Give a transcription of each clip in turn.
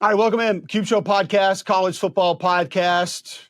All right, welcome in. Cube Show podcast, college football podcast.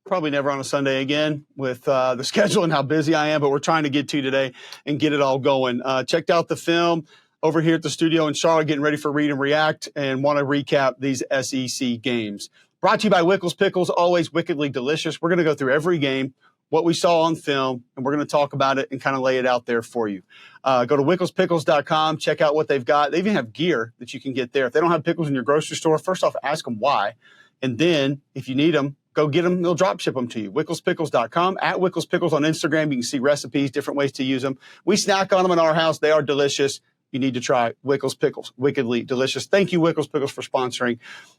Probably never on a Sunday again with the schedule and how busy I am, but we're trying to get to today and get it all going. Checked out the film over here at the studio in Charlotte, getting ready for Read and React, and want to recap these SEC games. Brought to you by Wickles Pickles, always wickedly delicious. We're going to go through every game, what we saw on film, and we're going to talk about it and kind of lay it out there for you. Go to wicklespickles.com, check out what they've got. They even have gear that you can get there. If they don't have pickles in your grocery store, first off, ask them why. And then if you need them, go get them. They'll drop ship them to you. Wicklespickles.com, at Wickles Pickles on Instagram. You can see recipes, different ways to use them. We snack on them in our house. They are delicious. You need to try Wickles Pickles. Wickedly delicious. Thank you, Wickles Pickles, for sponsoring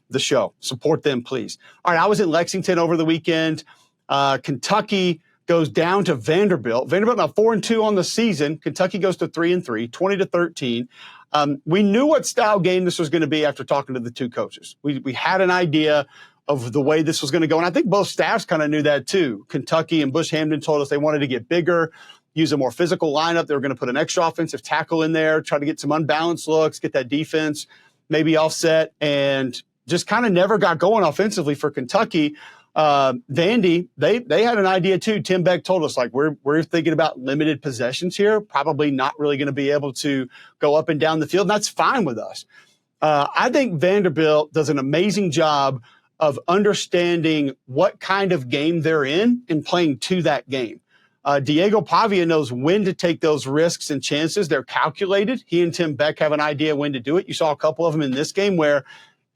the show. Support them, please. All right, I was in Lexington over the weekend. Kentucky goes down to Vanderbilt. Vanderbilt now 4-2 on the season. Kentucky goes to 3-3, 20-13. We knew what style game this was going to be after talking to the two coaches. We had an idea of the way this was going to go, and I think both staffs kind of knew that too. Kentucky and Bush Hamdan told us they wanted to get bigger, use a more physical lineup. They were going to put an extra offensive tackle in there, try to get some unbalanced looks, get that defense maybe offset, and just kind of never got going offensively for Kentucky. Vandy, they had an idea too. Tim Beck told us, like, we're thinking about limited possessions here, probably not really going to be able to go up and down the field. And that's fine with us. I think Vanderbilt does an amazing job of understanding what kind of game they're in and playing to that game. Diego Pavia knows when to take those risks and chances. They're calculated. He and Tim Beck have an idea when to do it. You saw a couple of them in this game where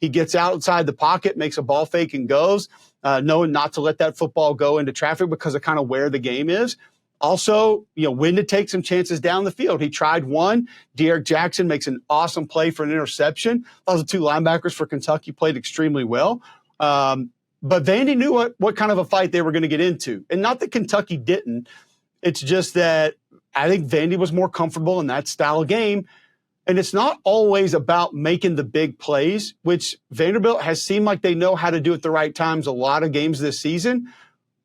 he gets outside the pocket, makes a ball fake and goes, knowing not to let that football go into traffic because of kind of where the game is. Also, when to take some chances down the field. He tried one. De'Aaron Jackson makes an awesome play for an interception. Those two linebackers for Kentucky played extremely well. But Vandy knew what kind of a fight they were going to get into. And not that Kentucky didn't. It's just that I think Vandy was more comfortable in that style of game. And it's not always about making the big plays, which Vanderbilt has seemed like they know how to do at the right times a lot of games this season,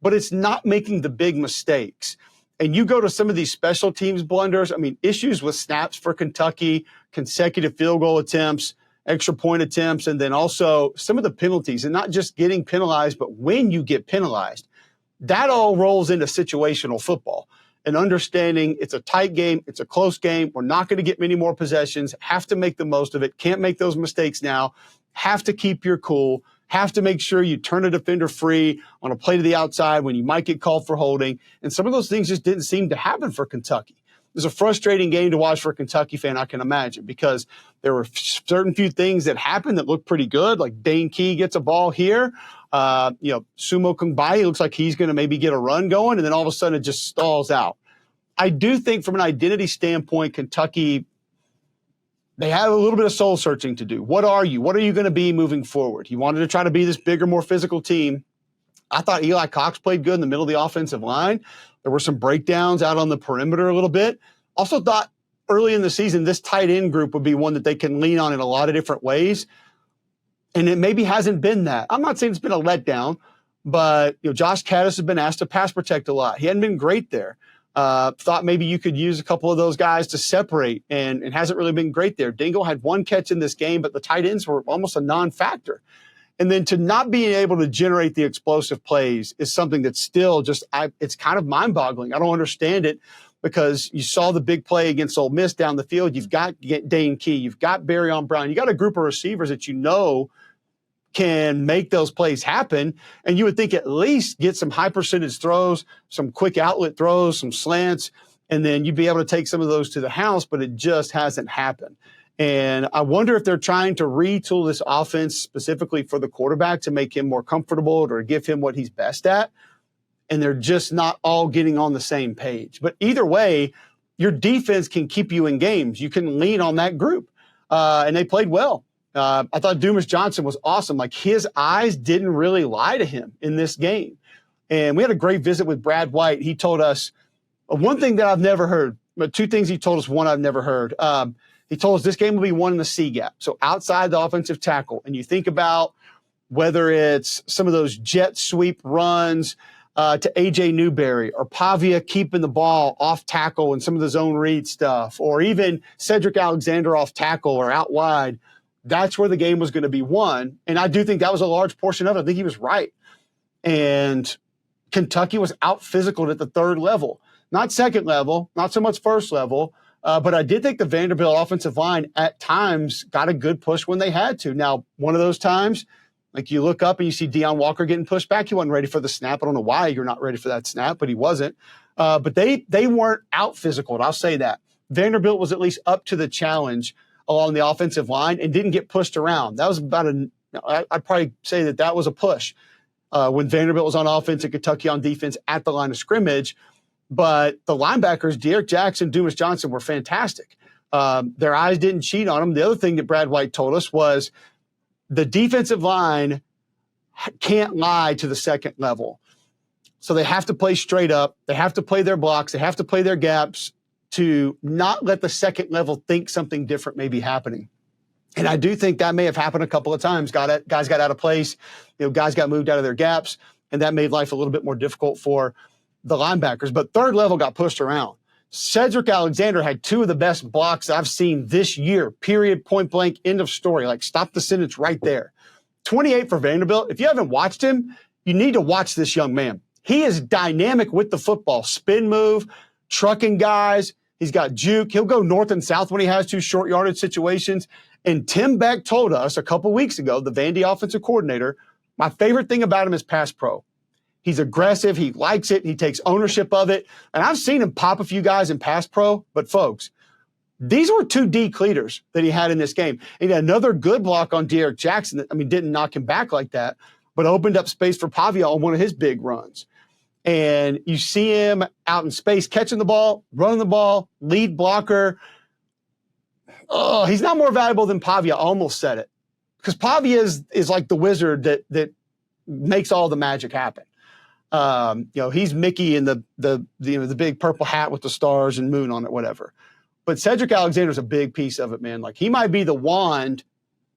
but it's not making the big mistakes. And you go to some of these special teams blunders, issues with snaps for Kentucky, consecutive field goal attempts, extra point attempts, and then also some of the penalties, and not just getting penalized, but when you get penalized. That all rolls into situational football. And understanding it's a tight game, it's a close game, we're not going to get many more possessions, have to make the most of it, can't make those mistakes now, have to keep your cool, have to make sure you turn a defender free on a play to the outside when you might get called for holding. And some of those things just didn't seem to happen for Kentucky. It was a frustrating game to watch for a Kentucky fan, I can imagine, because there were certain few things that happened that looked pretty good, like Dane Key gets a ball here. Sumo Kungbai looks like he's going to maybe get a run going, and then all of a sudden it just stalls out. I do think from an identity standpoint, Kentucky, they have a little bit of soul searching to do. What are you? What are you going to be moving forward? You wanted to try to be this bigger, more physical team. I thought Eli Cox played good in the middle of the offensive line. There were some breakdowns out on the perimeter a little bit. Also thought early in the season, this tight end group would be one that they can lean on in a lot of different ways. And it maybe hasn't been that. I'm not saying it's been a letdown, but Josh Caddis has been asked to pass protect a lot. He hadn't been great there. Thought maybe you could use a couple of those guys to separate, and hasn't really been great there. Dingle had one catch in this game, but the tight ends were almost a non-factor. And then to not being able to generate the explosive plays is something that's still it's kind of mind-boggling. I don't understand it, because you saw the big play against Ole Miss down the field. You've got Dane Key. You've got Barryon Brown. You got a group of receivers that can make those plays happen. And you would think at least get some high percentage throws, some quick outlet throws, some slants, and then you'd be able to take some of those to the house, but it just hasn't happened. And I wonder if they're trying to retool this offense specifically for the quarterback to make him more comfortable or give him what he's best at. And they're just not all getting on the same page. But either way, your defense can keep you in games. You can lean on that group. And they played well. I thought Dumas Johnson was awesome. Like, his eyes didn't really lie to him in this game. And we had a great visit with Brad White. He told us one thing that I've never heard, but two things he told us, one I've never heard. He told us this game will be won in the C gap. So outside the offensive tackle. And you think about whether it's some of those jet sweep runs to A.J. Newberry, or Pavia keeping the ball off tackle and some of the zone read stuff, or even Cedric Alexander off tackle or out wide. that's where the game was going to be won. And I do think that was a large portion of it. I think he was right. And Kentucky was out physical at the third level, not second level, not so much first level. But I did think the Vanderbilt offensive line at times got a good push when they had to. Now, one of those times, like you look up and you see Deion Walker getting pushed back. He wasn't ready for the snap. I don't know why you're not ready for that snap, but he wasn't. But they weren't out physical. I'll say that. Vanderbilt was at least up to the challenge along the offensive line and didn't get pushed around. That was I'd probably say that was a push when Vanderbilt was on offense and Kentucky on defense at the line of scrimmage. But the linebackers, De'Aaron Jackson, Dumas Johnson, were fantastic. Their eyes didn't cheat on them. The other thing that Brad White told us was the defensive line can't lie to the second level. So they have to play straight up. They have to play their blocks. They have to play their gaps to not let the second level think something different may be happening. And I do think that may have happened a couple of times. Guys got out of place. Guys got moved out of their gaps, and that made life a little bit more difficult for the linebackers. But third level got pushed around. Cedric Alexander had two of the best blocks I've seen this year, period, point blank, end of story. Like, stop the sentence right there. 28 for Vanderbilt. If you haven't watched him, you need to watch this young man. He is dynamic with the football. Spin move, trucking guys. He's got juke. He'll go north and south when he has to, short yardage situations. And Tim Beck told us a couple weeks ago, the Vandy offensive coordinator, my favorite thing about him is pass pro. He's aggressive. He likes it. He takes ownership of it. And I've seen him pop a few guys in pass pro. But, folks, these were two D cleaters that he had in this game. He had another good block on De'Aaron Jackson that, didn't knock him back like that, but opened up space for Pavia on one of his big runs. And you see him out in space, catching the ball, running the ball, lead blocker. Oh, he's not more valuable than Pavia. I almost said it. Because Pavia is like the wizard that makes all the magic happen. He's Mickey in the big purple hat with the stars and moon on it, whatever. But Cedric Alexander's a big piece of it, man. Like, he might be the wand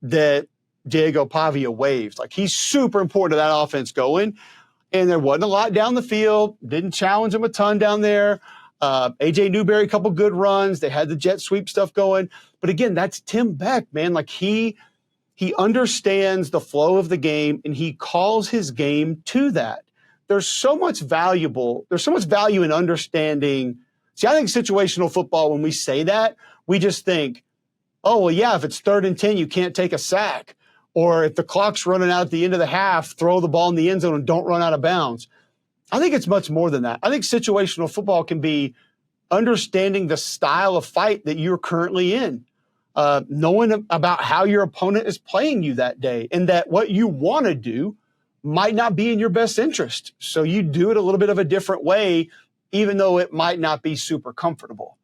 that Diego Pavia waves. Like, he's super important to that offense going. And there wasn't a lot down the field. Didn't challenge him a ton down there. A.J. Newberry, a couple good runs. They had the jet sweep stuff going. But again, that's Tim Beck, man. Like, he understands the flow of the game, and he calls his game to that. There's so much value in understanding. See, I think situational football, when we say that, we just think, oh, well, yeah, if it's 3rd and 10, you can't take a sack. Or if the clock's running out at the end of the half, throw the ball in the end zone and don't run out of bounds. I think it's much more than that. I think situational football can be understanding the style of fight that you're currently in, knowing about how your opponent is playing you that day, and that what you want to do might not be in your best interest. So you do it a little bit of a different way, even though it might not be super comfortable.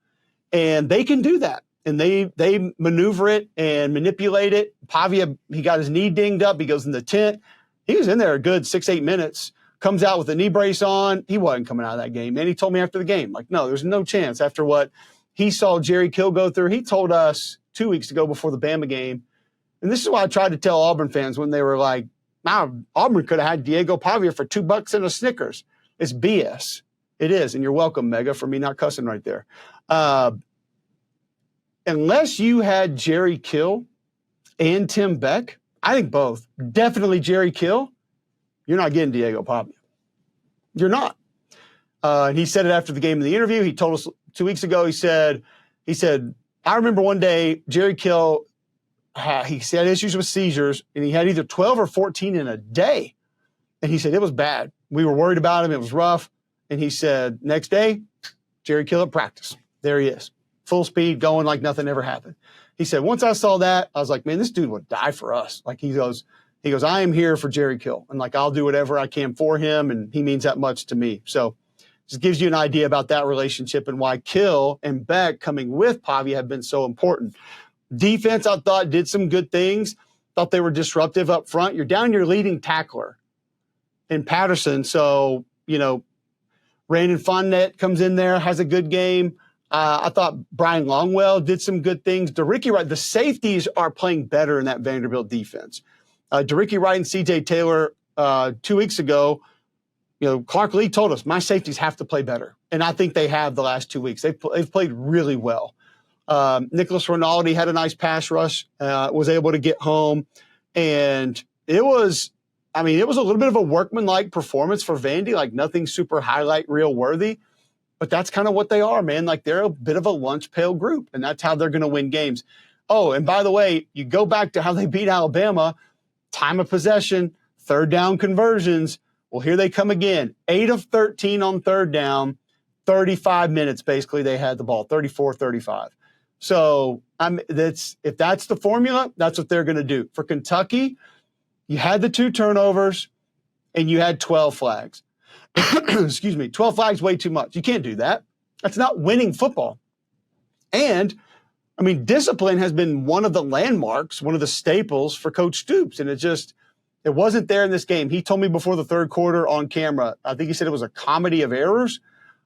And they can do that. And they maneuver it and manipulate it. Pavia, he got his knee dinged up. He goes in the tent. He was in there a good 6-8 minutes. Comes out with a knee brace on. He wasn't coming out of that game. And he told me after the game, like, no, there's no chance. After what he saw Jerry Kill go through, he told us 2 weeks ago before the Bama game. And this is why I tried to tell Auburn fans when they were like, wow, Auburn could have had Diego Pavia for $2 and a Snickers. It's BS. It is. And you're welcome, Mega, for me not cussing right there. Unless you had Jerry Kill and Tim Beck, I think both, definitely Jerry Kill, you're not getting Diego Pavia. You're not. And he said it after the game in the interview. He told us 2 weeks ago, he said, I remember one day Jerry Kill, he had issues with seizures, and he had either 12 or 14 in a day. And he said it was bad. We were worried about him. It was rough. And he said, next day, Jerry Kill at practice. There he is. Full speed, going like nothing ever happened. He said, once I saw that, I was like, man, this dude would die for us. Like, he goes, I am here for Jerry Kill. And like, I'll do whatever I can for him. And he means that much to me. So just gives you an idea about that relationship and why Kill and Beck coming with Pavia have been so important. Defense, I thought, did some good things. Thought they were disruptive up front. You're down your leading tackler in Patterson. So, Brandon Fonnet comes in there, has a good game. I thought Brian Longwell did some good things. DeRicky Wright, the safeties are playing better in that Vanderbilt defense. DeRicky Wright and C.J. Taylor 2 weeks ago, Clark Lee told us, my safeties have to play better. And I think they have the last 2 weeks. They've played really well. Nicholas Rinaldi had a nice pass rush, was able to get home. And it was a little bit of a workmanlike performance for Vandy, like nothing super highlight reel worthy. But that's kind of what they are, man. Like they're a bit of a lunch pail group, and that's how they're going to win games. Oh, and by the way, you go back to how they beat Alabama, time of possession, third down conversions. Well, here they come again. 8 of 13 on third down, 35 minutes basically they had the ball, 34-35. So if that's the formula, that's what they're going to do. For Kentucky, you had the 2 turnovers and you had 12 flags. Excuse me, 12 flags, way too much. You can't do that. That's not winning football. And, discipline has been one of the landmarks, one of the staples for Coach Stoops, and it wasn't there in this game. He told me before the third quarter on camera, I think he said it was a comedy of errors,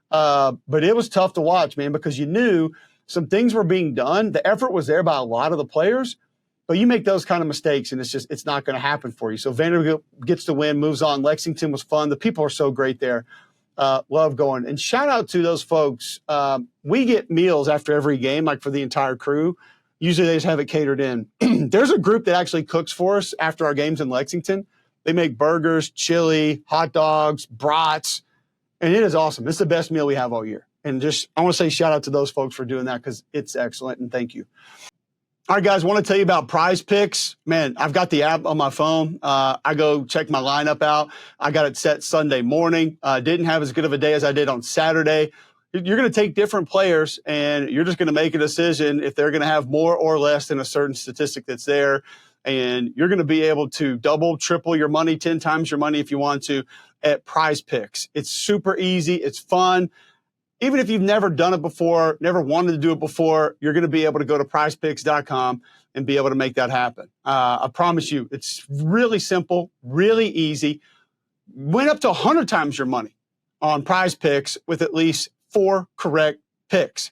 but it was tough to watch, man, because you knew some things were being done. The effort was there by a lot of the players, but you make those kind of mistakes, and it's not going to happen for you. So Vanderbilt gets the win, moves on. Lexington was fun. The people are so great there. Love going. And shout out to those folks. We get meals after every game, like for the entire crew. Usually they just have it catered in. There's a group that actually cooks for us after our games in Lexington. They make burgers, chili, hot dogs, brats, and it is awesome. It's the best meal we have all year. And I want to say shout out to those folks for doing that because it's excellent, and thank you. All right, guys, I want to tell you about Prize Picks. Man, I've got the app on my phone. I go check my lineup out. I got it set Sunday morning. Didn't have as good of a day as I did on Saturday. You're going to take different players, and you're just going to make a decision if they're going to have more or less than a certain statistic that's there. And you're going to be able to double, triple your money, 10 times your money if you want to at Prize Picks. It's super easy. It's fun. Even if you've never done it before, never wanted to do it before, you're going to be able to go to prizepicks.com and be able to make that happen. I promise you, it's really simple, really easy. Win up to 100 times your money on Prize Picks with at least 4 correct picks.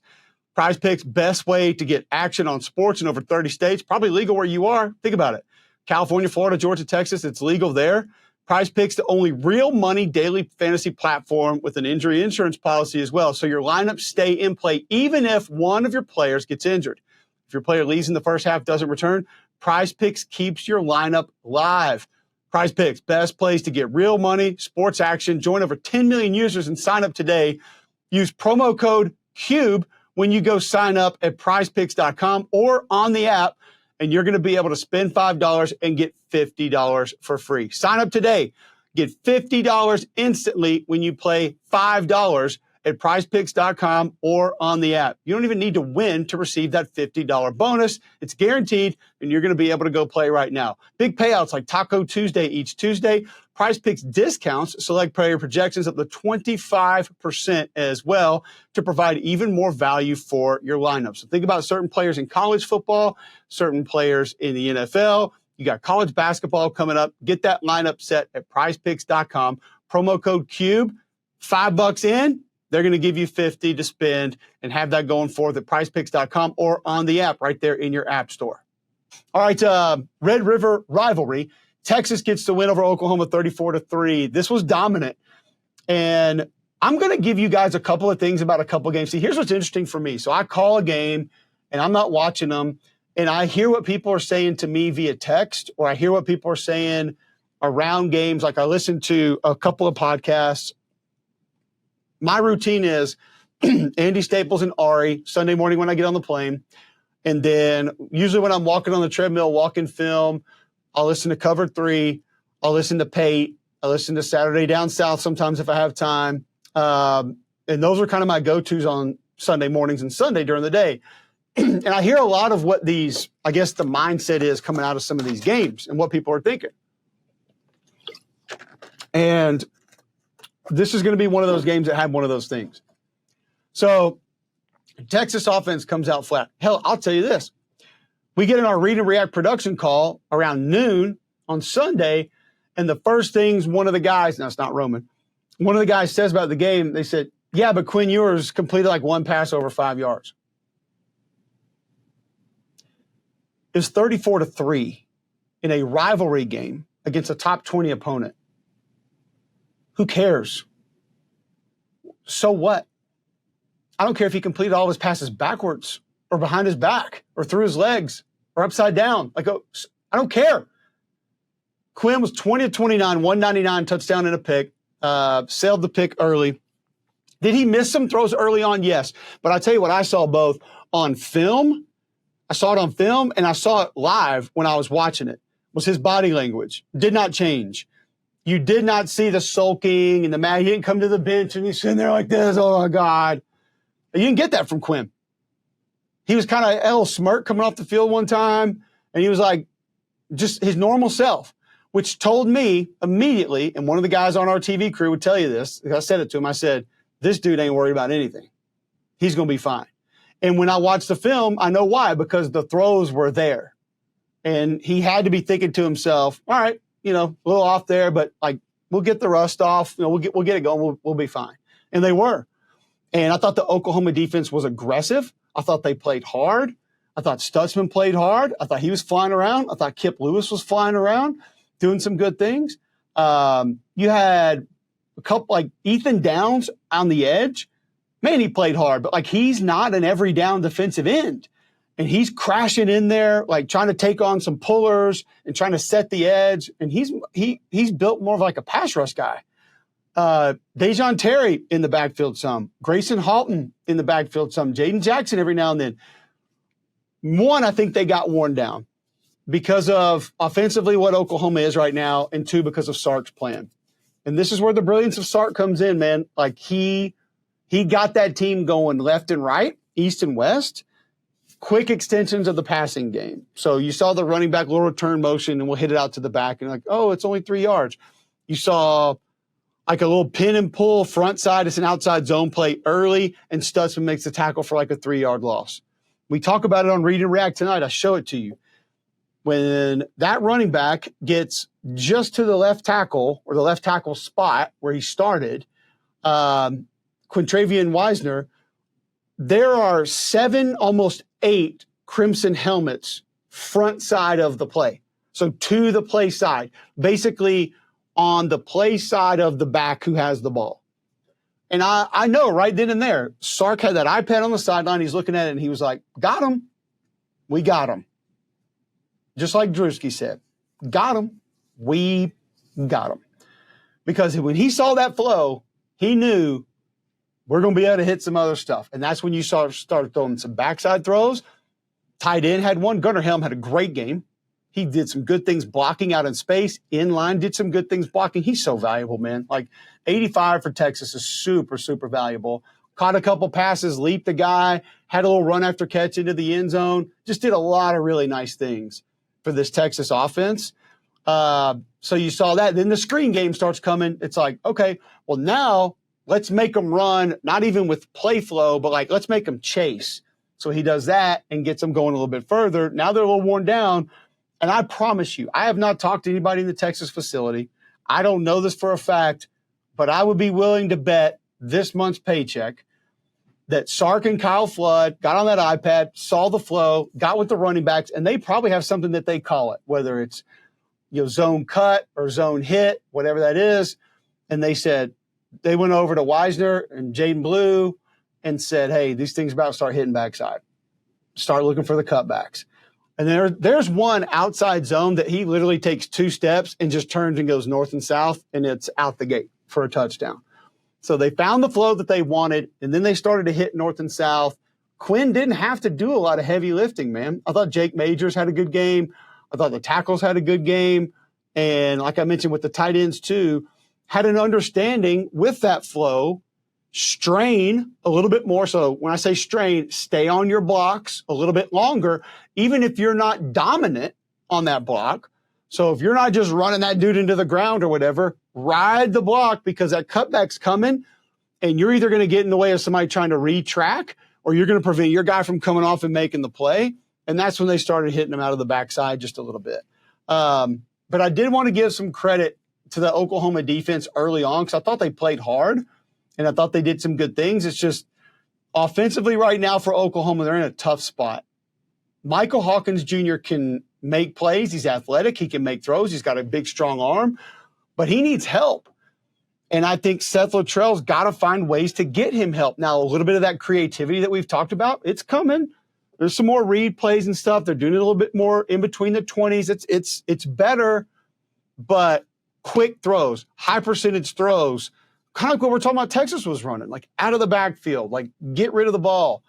Prize Picks, best way to get action on sports in over 30 states, probably legal where you are. Think about it. California, Florida, Georgia, Texas, it's legal there. Prize Picks, the only real money daily fantasy platform with an injury insurance policy as well. So your lineups stay in play even if one of your players gets injured. If your player leaves in the first half, doesn't return, Prize Picks keeps your lineup live. Prize Picks, best place to get real money, sports action. Join over 10 million users and sign up today. Use promo code CUBE when you go sign up at prizepicks.com or on the app, and you're going to be able to spend $5 and get $50 for free. Sign up today. Get $50 instantly when you play $5 at prizepicks.com or on the app. You don't even need to win to receive that $50 bonus. It's guaranteed, and you're going to be able to go play right now. Big payouts like Taco Tuesday each Tuesday. Prize Picks discounts select player projections up to 25% as well to provide even more value for your lineup. So think about certain players in college football, certain players in the NFL. You got college basketball coming up. Get that lineup set at prizepicks.com. Promo code CUBE, $5 in. They're going to give you $50 to spend and have that going forth at prizepicks.com or on the app right there in your app store. All right, Red River Rivalry. Texas gets the win over Oklahoma 34-3. This was dominant. And I'm going to give you guys a couple of things about a couple of games. See, here's what's interesting for me. So I call a game, and I'm not watching them, and I hear what people are saying to me via text, or I hear what people are saying around games. Like I listen to a couple of podcasts. My routine is Andy Staples and Ari Sunday morning when I get on the plane. And then usually when I'm walking on the treadmill, walking film, I'll listen to Cover 3. I'll listen to Pate. I listen to Saturday Down South sometimes if I have time. And those are kind of my go-tos on Sunday mornings and Sunday during the day. And I hear a lot of what the mindset is coming out of some of these games and what people are thinking. And this is going to be one of those games that had one of those things. So Texas offense comes out flat. Hell, I'll tell you this. We get in our Read and React production call around noon on Sunday, and the first things one of the guys, no, it's not Roman, one of the guys says about the game, they said, yeah, but Quinn Ewers completed like one pass over 5 yards. It's 34-3 in a rivalry game against a top 20 opponent. Who cares? So what? I don't care if he completed all of his passes backwards. or behind his back or through his legs or upside down. Like, I don't care. Quinn was 20 of 29, 199, touchdown and a pick. Sailed the pick early. Did he miss some throws early on? Yes. But I tell you what, I saw both on film. I saw it on film and I saw it live when I was watching it. Was his body language. Did not change. You did not see the sulking and the mad. He didn't come to the bench and he's sitting there like this. Oh, my God. You didn't get that from Quinn. He was kind of a little smirk coming off the field one time, and he was like just his normal self, which told me immediately, and one of the guys on our TV crew would tell you this. I said it to him. I said, this dude ain't worried about anything. He's going to be fine. And when I watched the film, I know why, because the throws were there. And he had to be thinking to himself, all right, a little off there, but like, we'll get the rust off. We'll get it going. We'll be fine. And they were. And I thought the Oklahoma defense was aggressive. I thought they played hard. I thought Stutzman played hard. I thought he was flying around. I thought Kip Lewis was flying around, doing some good things. You had a couple like Ethan Downs on the edge. Man, he played hard, but like he's not an every down defensive end. And he's crashing in there, like trying to take on some pullers and trying to set the edge. And he's built more of like a pass rush guy. Dejon Terry in the backfield some. Grayson Halton in the backfield some. Jaden Jackson every now and then. One, I think they got worn down because of offensively what Oklahoma is right now, and two, because of Sark's plan. And this is where the brilliance of Sark comes in, man. Like he got that team going left and right, east and west, quick extensions of the passing game. So you saw the running back little return motion and we'll hit it out to the back and like, oh, it's only 3 yards. You saw like a little pin and pull front side. It's an outside zone play early, and Stutzman makes the tackle for like a 3-yard loss. We talk about it on Read and React tonight. I show it to you. When that running back gets just to the left tackle or the left tackle spot where he started, Quintravian Wisner, there are 7, almost 8 crimson helmets front side of the play. So to the play side, basically on the play side of the back who has the ball. And I know right then and there, Sark had that iPad on the sideline. He's looking at it and he was like, got him. We got him. Just like Drewski said, got him. We got him. Because when he saw that flow, he knew we're going to be able to hit some other stuff. And that's when you started throwing some backside throws. Tight end had one. Gunnar Helm had a great game. He did some good things blocking out in space. Inline did some good things blocking. He's so valuable, man. Like 85 for Texas is super, super valuable. Caught a couple passes, leaped the guy, had a little run after catch into the end zone. Just did a lot of really nice things for this Texas offense. So you saw that. Then the screen game starts coming. It's like, okay, well now let's make them run, not even with play flow, but like let's make them chase. So he does that and gets them going a little bit further. Now they're a little worn down. And I promise you, I have not talked to anybody in the Texas facility. I don't know this for a fact, but I would be willing to bet this month's paycheck that Sark and Kyle Flood got on that iPad, saw the flow, got with the running backs, and they probably have something that they call it, whether it's zone cut or zone hit, whatever that is. And they said, they went over to Wisner and Jaden Blue and said, hey, these things are about to start hitting backside. Start looking for the cutbacks. And there's one outside zone that he literally takes 2 steps and just turns and goes north and south, and it's out the gate for a touchdown. So they found the flow that they wanted, and then they started to hit north and south. Quinn didn't have to do a lot of heavy lifting, man. I thought Jake Majors had a good game. I thought the tackles had a good game. And like I mentioned with the tight ends too, had an understanding with that flow, strain a little bit more. So when I say strain, stay on your blocks a little bit longer, even if you're not dominant on that block. So if you're not just running that dude into the ground or whatever, ride the block because that cutback's coming and you're either going to get in the way of somebody trying to retrack or you're going to prevent your guy from coming off and making the play. And that's when they started hitting him out of the backside just a little bit. But I did want to give some credit to the Oklahoma defense early on because I thought they played hard. And I thought they did some good things. It's just offensively right now for Oklahoma, they're in a tough spot. Michael Hawkins Jr. can make plays. He's athletic. He can make throws. He's got a big, strong arm. But he needs help. And I think Seth Luttrell's got to find ways to get him help. Now, a little bit of that creativity that we've talked about, it's coming. There's some more read plays and stuff. They're doing it a little bit more in between the 20s. It's better, but quick throws, high percentage throws, kind of like what we're talking about Texas was running, like out of the backfield, like get rid of the ball,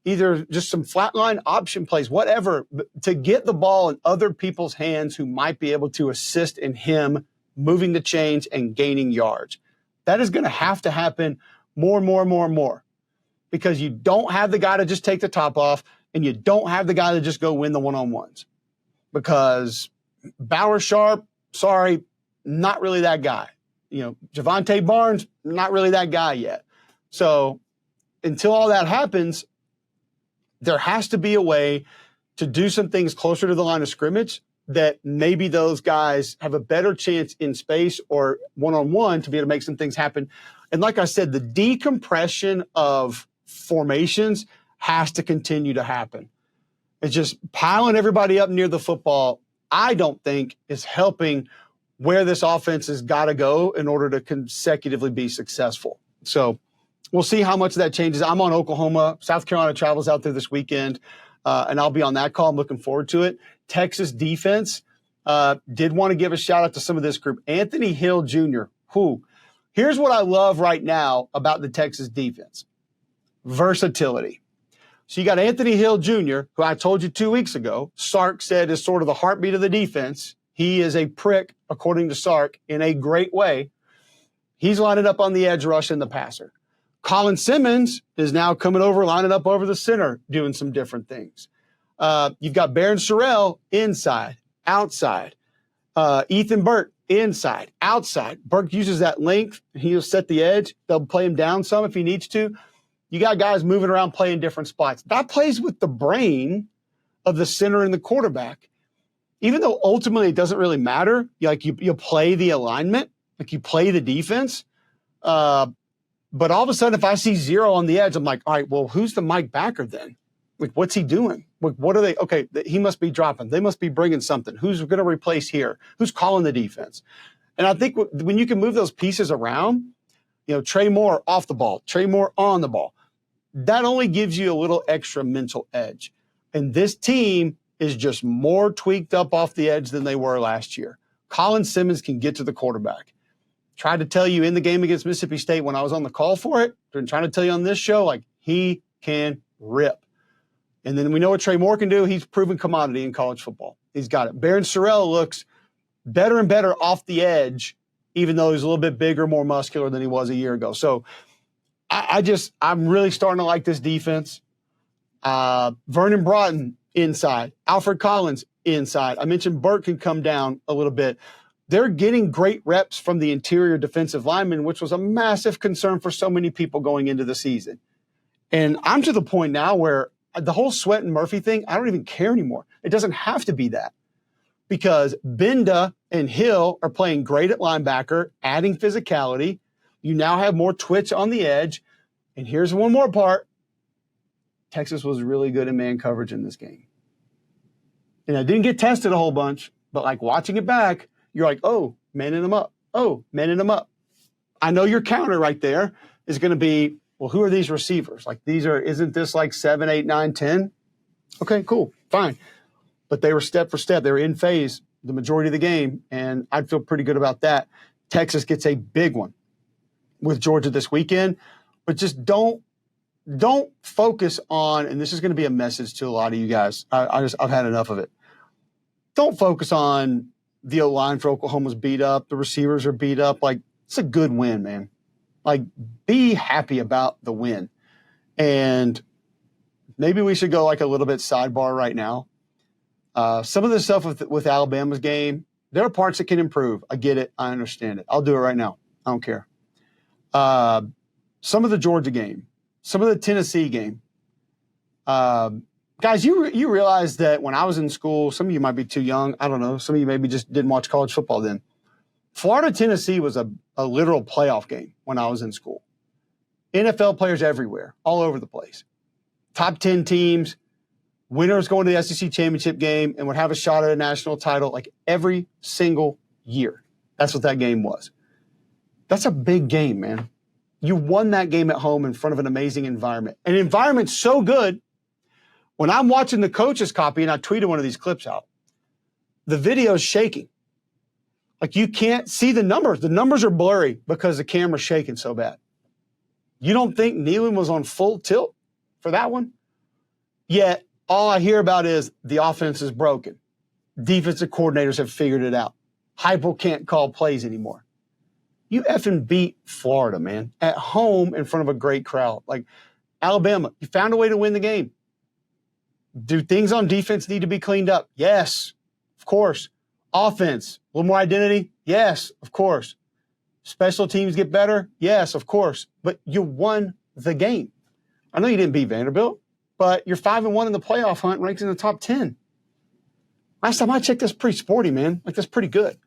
either just some flatline option plays, whatever, to get the ball in other people's hands who might be able to assist in him moving the chains and gaining yards. That is going to have to happen more and more and more and more, because you don't have the guy to just take the top off, and you don't have the guy to just go win the one-on-ones. Because Bauer Sharp, sorry, not really that guy. Javonte Barnes, not really that guy yet. So until all that happens, there has to be a way to do some things closer to the line of scrimmage that maybe those guys have a better chance in space or one-on-one to be able to make some things happen. And like I said, the decompression of formations has to continue to happen. It's just piling everybody up near the football, I don't think is helping where this offense has got to go in order to consecutively be successful. So we'll see how much of that changes. I'm on Oklahoma. South Carolina travels out there this weekend, and I'll be on that call. I'm looking forward to it. Texas defense, did want to give a shout-out to some of this group. Anthony Hill Jr., here's what I love right now about the Texas defense. Versatility. So you got Anthony Hill Jr., who I told you 2 weeks ago, Sark said is sort of the heartbeat of the defense. He is a prick, according to Sark, in a great way. He's lining up on the edge rushing the passer. Colin Simmons is now coming over, lining up over the center, doing some different things. You've got Baron Sorrell inside, outside. Ethan Burke inside, outside. Burke uses that length. He'll set the edge. They'll play him down some if he needs to. You got guys moving around playing different spots. That plays with the brain of the center and the quarterback. Even though ultimately it doesn't really matter, you play the alignment, like you play the defense. But all of a sudden, if I see zero on the edge, I'm like, all right, well, who's the Mike backer then? Like, what's he doing? Like, what are they? Okay, he must be dropping. They must be bringing something. Who's going to replace here? Who's calling the defense? And I think when you can move those pieces around, Trey Moore off the ball, Trey Moore on the ball, that only gives you a little extra mental edge. And this team is just more tweaked up off the edge than they were last year. Colin Simmons can get to the quarterback. Tried to tell you in the game against Mississippi State when I was on the call for it, and trying to tell you on this show, like, he can rip. And then we know what Trey Moore can do. He's proven commodity in college football. He's got it. Baron Sorrell looks better and better off the edge, even though he's a little bit bigger, more muscular than he was a year ago. So I'm really starting to like this defense. Vernon Broughton inside. Alfred Collins inside. I mentioned Burke can come down a little bit. They're getting great reps from the interior defensive linemen, which was a massive concern for so many people going into the season. And I'm to the point now where the whole Sweat and Murphy thing, I don't even care anymore. It doesn't have to be that, because Binda and Hill are playing great at linebacker, adding physicality. You now have more twitch on the edge. And here's one more part. Texas was really good in man coverage in this game. And I didn't get tested a whole bunch, but like watching it back, you're like, oh, manning them up. Oh, manning them up. I know your counter right there is going to be, well, who are these receivers? Like isn't this like 7, 8, 9, 10? Okay, cool, fine. But they were step for step. They were in phase the majority of the game, and I'd feel pretty good about that. Texas gets a big one with Georgia this weekend, but just don't focus on, and this is going to be a message to a lot of you guys. I've had enough of it. Don't focus on the O-line for Oklahoma's beat up. The receivers are beat up. Like, it's a good win, man. Like, be happy about the win. And maybe we should go like a little bit sidebar right now. Some of the stuff with Alabama's game, there are parts that can improve. I get it. I understand it. I'll do it right now. I don't care. Some of the Georgia game, some of the Tennessee game. Guys, you realize that when I was in school, some of you might be too young. I don't know. Some of you maybe just didn't watch college football then. Florida-Tennessee was a literal playoff game when I was in school. NFL players everywhere, all over the place. Top 10 teams, winners going to the SEC championship game and would have a shot at a national title like every single year. That's what that game was. That's a big game, man. You won that game at home in front of an amazing environment. An environment so good When I'm watching the coach's copy, and I tweeted one of these clips out, the video is shaking. Like, you can't see the numbers. The numbers are blurry because the camera's shaking so bad. You don't think Nealon was on full tilt for that one? Yet, all I hear about is the offense is broken. Defensive coordinators have figured it out. Heupel can't call plays anymore. You effing beat Florida, man, at home in front of a great crowd. Like, Alabama, you found a way to win the game. Do things on defense need to be cleaned up? Yes, of course. Offense, a little more identity? Yes, of course. Special teams get better? Yes, of course. But you won the game. I know you didn't beat Vanderbilt, but you're 5-1 in the playoff hunt, ranked in the top 10. Last time I checked, that's pretty sporty, man. Like, that's pretty good.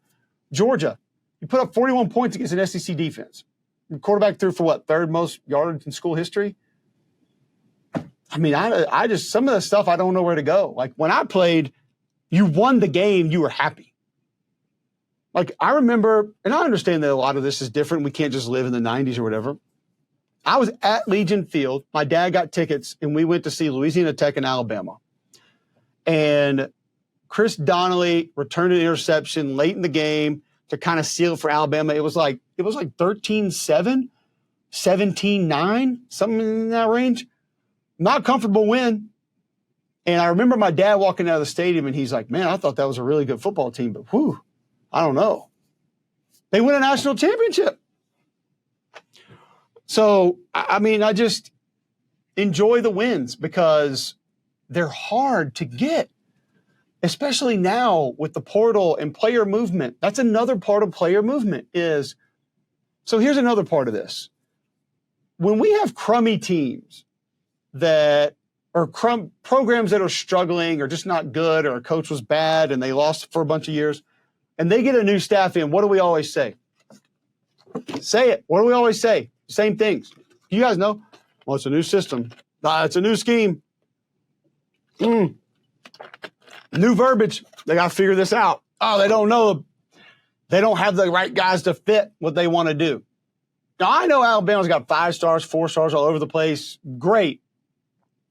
Georgia, you put up 41 points against an SEC defense. Your quarterback threw for what, third most yardage in school history? I mean, I just, some of the stuff I don't know where to go. Like, when I played, you won the game, you were happy. Like, I remember, and I understand that a lot of this is different. We can't just live in the 90s or whatever. I was at Legion Field. My dad got tickets, and we went to see Louisiana Tech and Alabama. And Chris Donnelly returned an interception late in the game to kind of seal it for Alabama. It was like 13-7, 17-9, something in that range. Not comfortable win. And I remember my dad walking out of the stadium, and he's like, man, I thought that was a really good football team, but whew, I don't know. They win a national championship. So, I mean, I just enjoy the wins because they're hard to get, especially now with the portal and player movement. That's another part of player movement is, so here's another part of this. When we have crummy teams that or programs that are struggling or just not good, or a coach was bad and they lost for a bunch of years, and they get a new staff in, what do we always say? Say it. What do we always say? Same things. You guys know. Well, it's a new system. It's a new scheme. New verbiage. They got to figure this out. Oh, they don't know. They don't have the right guys to fit what they want to do. Now, I know Alabama's got 5 stars, 4 stars all over the place. Great.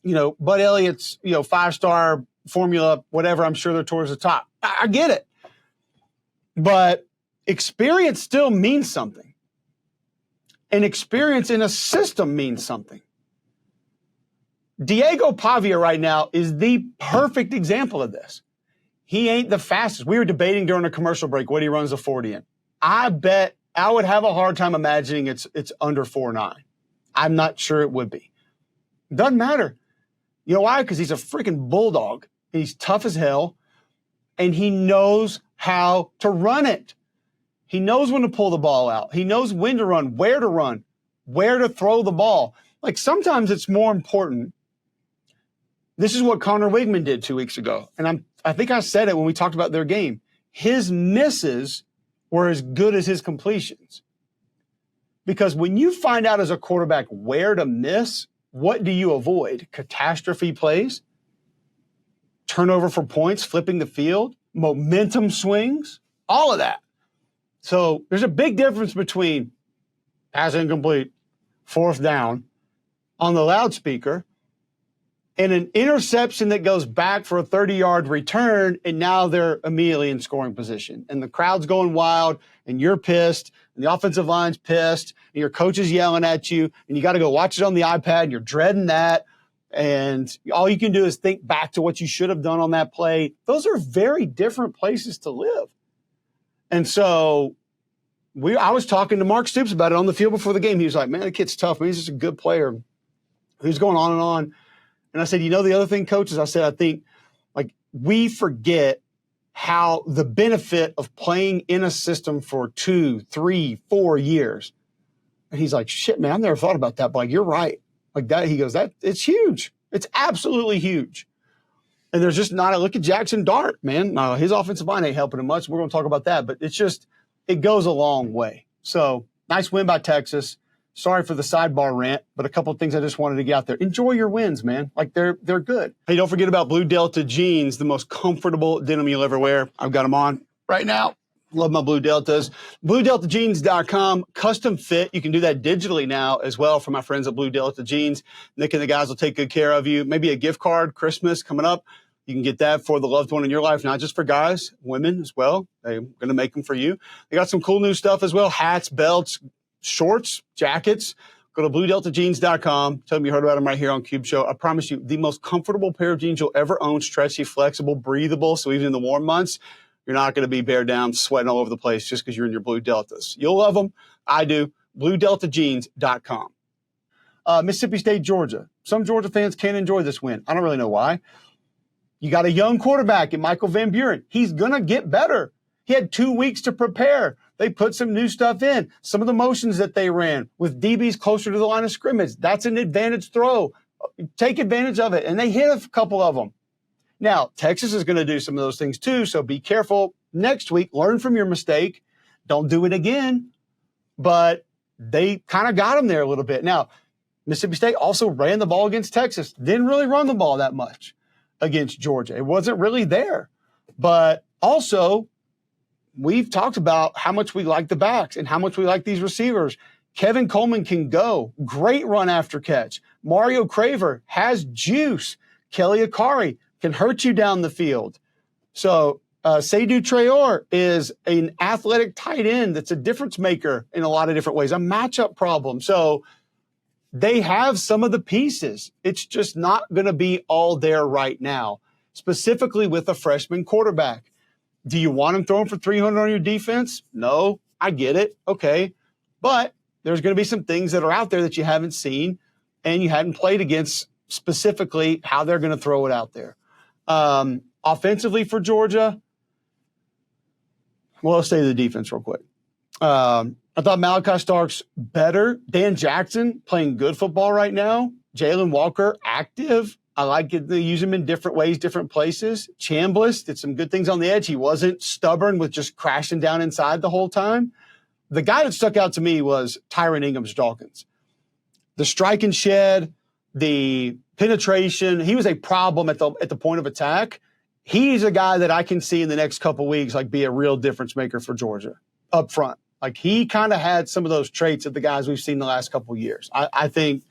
You know, Bud Elliott's, 5-star formula, whatever. I'm sure they're towards the top. I get it. But experience still means something. And experience in a system means something. Diego Pavia right now is the perfect example of this. He ain't the fastest. We were debating during a commercial break what he runs a 40 in. I bet I would have a hard time imagining it's under 4.9. I'm not sure it would be. Doesn't matter. You know why? Because he's a freaking bulldog. He's tough as hell, and he knows how to run it. He knows when to pull the ball out. He knows when to run, where to throw the ball. Like, sometimes it's more important. This is what Connor Wigman did 2 weeks ago, and I think I said it when we talked about their game. His misses were as good as his completions. Because when you find out as a quarterback where to miss, what do you avoid? Catastrophe plays, turnover for points, flipping the field, momentum swings, all of that. So there's a big difference between pass incomplete, 4th down on the loudspeaker, and an interception that goes back for a 30-yard return, and now they're immediately in scoring position. And the crowd's going wild, and you're pissed, and the offensive line's pissed, and your coach is yelling at you, and you got to go watch it on the iPad, and you're dreading that, and all you can do is think back to what you should have done on that play. Those are very different places to live. And so I was talking to Mark Stoops about it on the field before the game. He was like, man, the kid's tough. Man, he's just a good player. He was going on and on. And I said, the other thing, coaches, I said, I think, like, we forget how the benefit of playing in a system for 2, 3, 4 years. And he's like, shit, man, I've never thought about that. But, like, you're right. Like that, he goes, it's huge. It's absolutely huge. And there's just not a look at Jackson Dart, man. His offensive line ain't helping him much. We're going to talk about that. But it's just, it goes a long way. So, nice win by Texas. Sorry for the sidebar rant, but a couple of things I just wanted to get out there. Enjoy your wins, man. Like, they're good. Hey, don't forget about Blue Delta jeans, the most comfortable denim you'll ever wear. I've got them on right now. Love my Blue Deltas. BlueDeltaJeans.com, custom fit. You can do that digitally now as well for my friends at Blue Delta Jeans. Nick and the guys will take good care of you. Maybe a gift card, Christmas coming up. You can get that for the loved one in your life, not just for guys, women as well. They're going to make them for you. They got some cool new stuff as well. Hats, belts, shorts, jackets. Go to BlueDeltaJeans.com. Tell them you heard about them right here on Cube Show. I promise you, the most comfortable pair of jeans you'll ever own. Stretchy, flexible, breathable. So even in the warm months, you're not going to be bare down, sweating all over the place just because you're in your Blue Deltas. You'll love them. I do. BlueDeltaJeans.com. Mississippi State, Georgia. Some Georgia fans can't enjoy this win. I don't really know why. You got a young quarterback in Michael Van Buren. He's going to get better. He had 2 weeks to prepare. They put some new stuff in. Some of the motions that they ran with DBs closer to the line of scrimmage, that's an advantage throw. Take advantage of it. And they hit a couple of them. Now, Texas is going to do some of those things too, so be careful. Next week, learn from your mistake. Don't do it again. But they kind of got them there a little bit. Now, Mississippi State also ran the ball against Texas. Didn't really run the ball that much against Georgia. It wasn't really there. But also, we've talked about how much we like the backs and how much we like these receivers. Kevin Coleman can go. Great run after catch. Mario Craver has juice. Kelly Akari can hurt you down the field. So Seydou Traore is an athletic tight end that's a difference maker in a lot of different ways, a matchup problem. So they have some of the pieces. It's just not going to be all there right now, specifically with a freshman quarterback. Do you want him throwing for 300 on your defense? No, I get it. Okay. But there's going to be some things that are out there that you haven't seen and you hadn't played against, specifically how they're going to throw it out there. Offensively for Georgia, well, let's stay to the defense real quick. I thought Malachi Stark's better. Dan Jackson playing good football right now. Jalen Walker active. I like it. They use him in different ways, different places. Chambliss did some good things on the edge. He wasn't stubborn with just crashing down inside the whole time. The guy that stuck out to me was Tyron Ingams-Dawkins. The strike and shed, the penetration, he was a problem at the point of attack. He's a guy that I can see in the next couple weeks like be a real difference maker for Georgia up front. Like he kind of had some of those traits of the guys we've seen the last couple of years. I think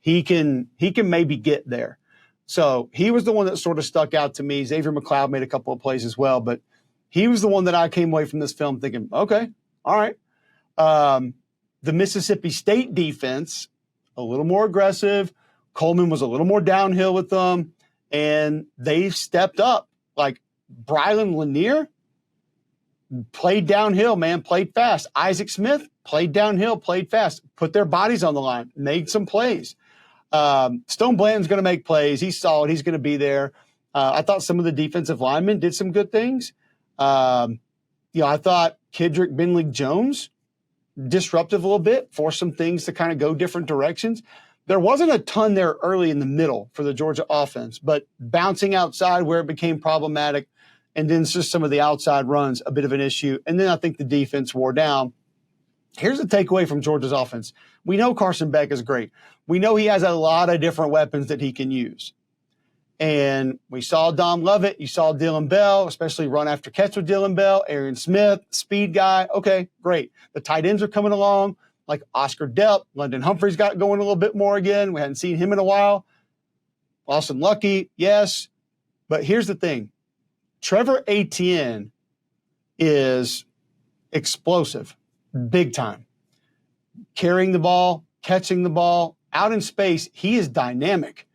he can maybe get there. So he was the one that sort of stuck out to me. Xavier McLeod made a couple of plays as well, but he was the one that I came away from this film thinking, okay, all right. The Mississippi State defense, a little more aggressive. Coleman was a little more downhill with them, and they stepped up. Like Brylan Lanier played downhill, man, played fast. Isaac Smith played downhill, played fast, put their bodies on the line, made some plays. Stone Bland's going to make plays. He's solid. He's going to be there. I thought some of the defensive linemen did some good things. I thought Kedrick Benlig-Jones disruptive a little bit, forced some things to kind of go different directions. There wasn't a ton there early in the middle for the Georgia offense, but bouncing outside where it became problematic, and then just some of the outside runs, a bit of an issue. And then I think the defense wore down. Here's the takeaway from Georgia's offense. We know Carson Beck is great. We know he has a lot of different weapons that he can use. And we saw Dom Lovett. You saw Dylan Bell, especially run after catch with Dylan Bell. Aaron Smith, speed guy. Okay, great. The tight ends are coming along. Like Oscar Delp, London Humphreys got going a little bit more again. We hadn't seen him in a while. Austin Lucky, yes. But here's the thing. Trevor Etienne is explosive, big time. Carrying the ball, catching the ball, out in space, he is dynamic.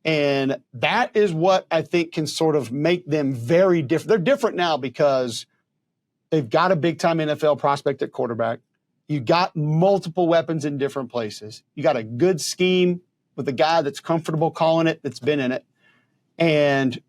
And that is what I think can sort of make them very different. They're different now because they've got a big-time NFL prospect at quarterback. You got multiple weapons in different places. You got a good scheme with a guy that's comfortable calling it, that's been in it. And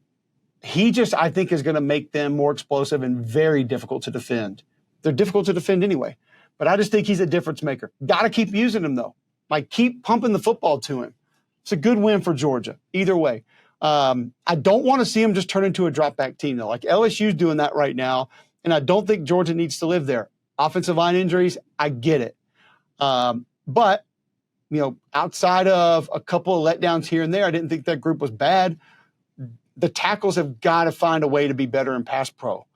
he just, I think, is going to make them more explosive and very difficult to defend. They're difficult to defend anyway. But I just think he's a difference maker. Got to keep using him, though. Like, keep pumping the football to him. It's a good win for Georgia, either way. I don't want to see him just turn into a drop-back team, though. Like, LSU's doing that right now, and I don't think Georgia needs to live there. Offensive line injuries, I get it. But, outside of a couple of letdowns here and there, I didn't think that group was bad. The tackles have got to find a way to be better in pass pro.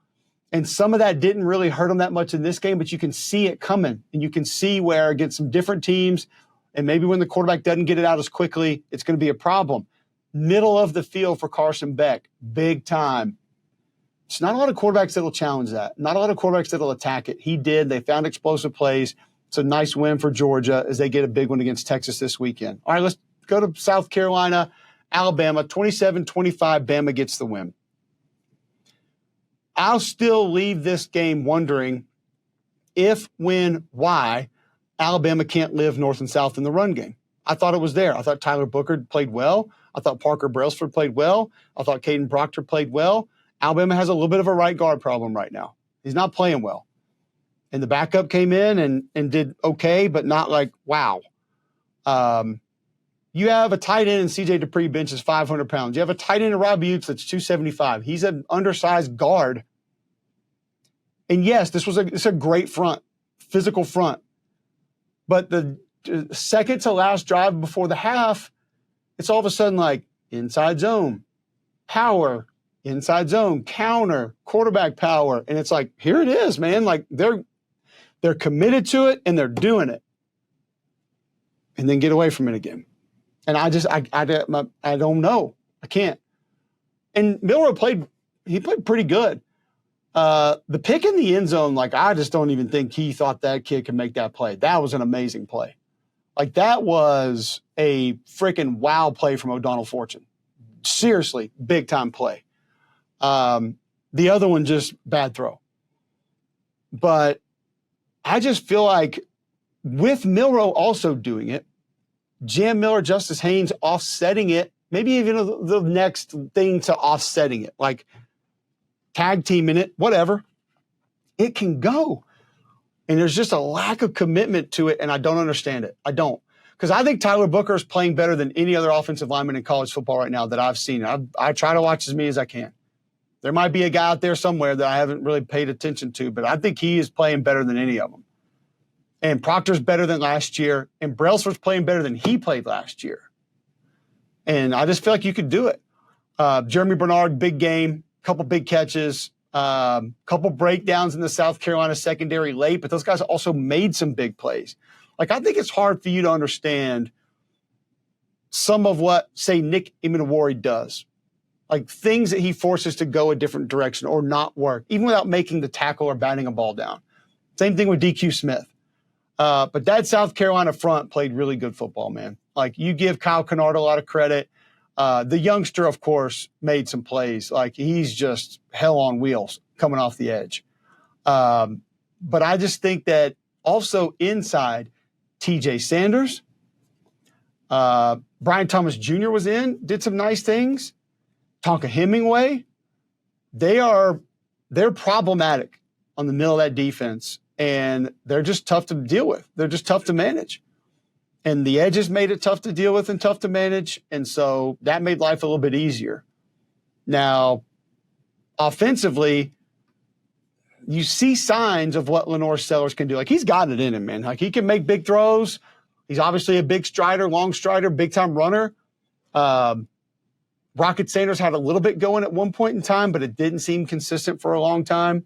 And some of that didn't really hurt them that much in this game, but you can see it coming. And you can see where against some different teams, and maybe when the quarterback doesn't get it out as quickly, it's going to be a problem. Middle of the field for Carson Beck, big time. It's not a lot of quarterbacks that will challenge that. Not a lot of quarterbacks that will attack it. He did. They found explosive plays. It's a nice win for Georgia as they get a big one against Texas this weekend. All right, let's go to South Carolina, Alabama, 27-25. Bama gets the win. I'll still leave this game wondering if, when, why Alabama can't live north and south in the run game. I thought it was there. I thought Tyler Booker played well. I thought Parker Brailsford played well. I thought Caden Proctor played well. Alabama has a little bit of a right guard problem right now. He's not playing well. And the backup came in and did okay, but not like, wow. You have a tight end in C.J. Dupree benches 500 pounds. You have a tight end in Rob Utes that's 275. He's an undersized guard. And yes, it's a great front, physical front. But the second to last drive before the half, it's all of a sudden like inside zone, power, inside zone, counter, quarterback power. And it's like, here it is, man. Like they're committed to it and they're doing it. And then get away from it again. And I don't know. I can't. And Milroe played pretty good. The pick in the end zone, like I just don't even think he thought that kid could make that play. That was an amazing play. Like that was a freaking wow play from O'Donnell Fortune. Seriously, big time play. The other one just bad throw. But I just feel like with Milroe also doing it, Jam Miller, Justice Haynes offsetting it, maybe even the next thing to offsetting it, like tag team in it, whatever, it can go. And there's just a lack of commitment to it, and I don't understand it. I don't. Because I think Tyler Booker is playing better than any other offensive lineman in college football right now that I've seen. I try to watch as many as I can. There might be a guy out there somewhere that I haven't really paid attention to, but I think he is playing better than any of them. And Proctor's better than last year, and Brailsford's playing better than he played last year. And I just feel like you could do it. Jeremy Bernard, big game, couple big catches, couple breakdowns in the South Carolina secondary late, but those guys also made some big plays. Like, I think it's hard for you to understand some of what, say, Nick Imanowori does. Like, things that he forces to go a different direction or not work, even without making the tackle or batting a ball down. Same thing with DQ Smith. But that South Carolina front played really good football, man. Like, you give Kyle Kennard a lot of credit. The youngster, of course, made some plays. Like, he's just hell on wheels coming off the edge. But I just think that also inside, TJ Sanders, Brian Thomas Jr. was in, did some nice things. Tonka Hemingway, they're problematic on the middle of that defense, and they're just tough to deal with. They're just tough to manage. And the edges made it tough to deal with and tough to manage, and so that made life a little bit easier. Now, offensively, you see signs of what Lenore Sellers can do. Like, he's got it in him, man. Like, he can make big throws. He's obviously a big strider, long strider, big-time runner. Rocket Sanders had a little bit going at one point in time, but it didn't seem consistent for a long time.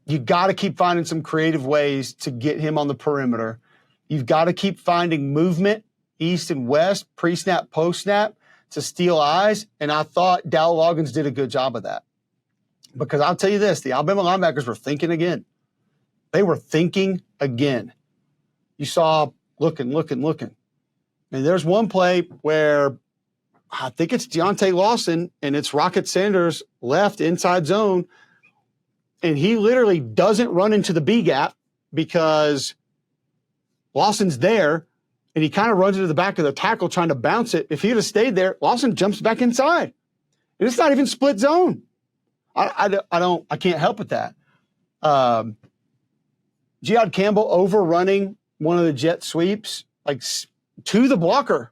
You got to keep finding some creative ways to get him on the perimeter. You've got to keep finding movement, east and west, pre-snap, post-snap, to steal eyes. And I thought Dow Loggins did a good job of that. Because I'll tell you this, the Alabama linebackers were thinking again. They were thinking again. You saw looking. And there's one play where I think it's Deontay Lawson, and it's Rocket Sanders left inside zone. And he literally doesn't run into the B gap because Lawson's there, and he kind of runs into the back of the tackle trying to bounce it. If he had stayed there, Lawson jumps back inside. And it's not even split zone. I can't help with that. Jihad Campbell overrunning one of the jet sweeps, like to the blocker,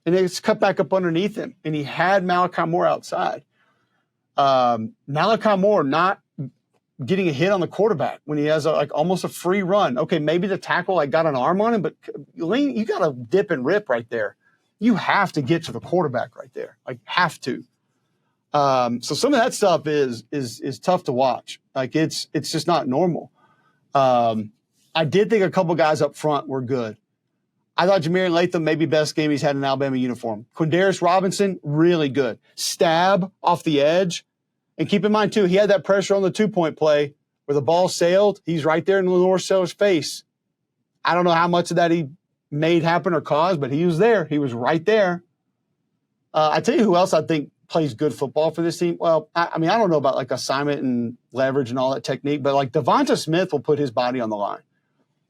and it's cut back up underneath him. And he had Malachi Moore outside. Malachi Moore not getting a hit on the quarterback when he has almost a free run. Okay, maybe the tackle got an arm on him, but you got to dip and rip right there. You have to get to the quarterback right there. Have to. So some of that stuff is tough to watch. Like it's just not normal. I did think a couple guys up front were good. I thought Jamarian Latham maybe best game he's had in an Alabama uniform. Quindarius Robinson, really good. Stab off the edge. And keep in mind, too, he had that pressure on the two-point play where the ball sailed. He's right there in Lenore Seller's face. I don't know how much of that he made happen or caused, but he was there. He was right there. I tell you who else I think plays good football for this team. Well, I mean, I don't know about like assignment and leverage and all that technique, but like Devonta Smith will put his body on the line.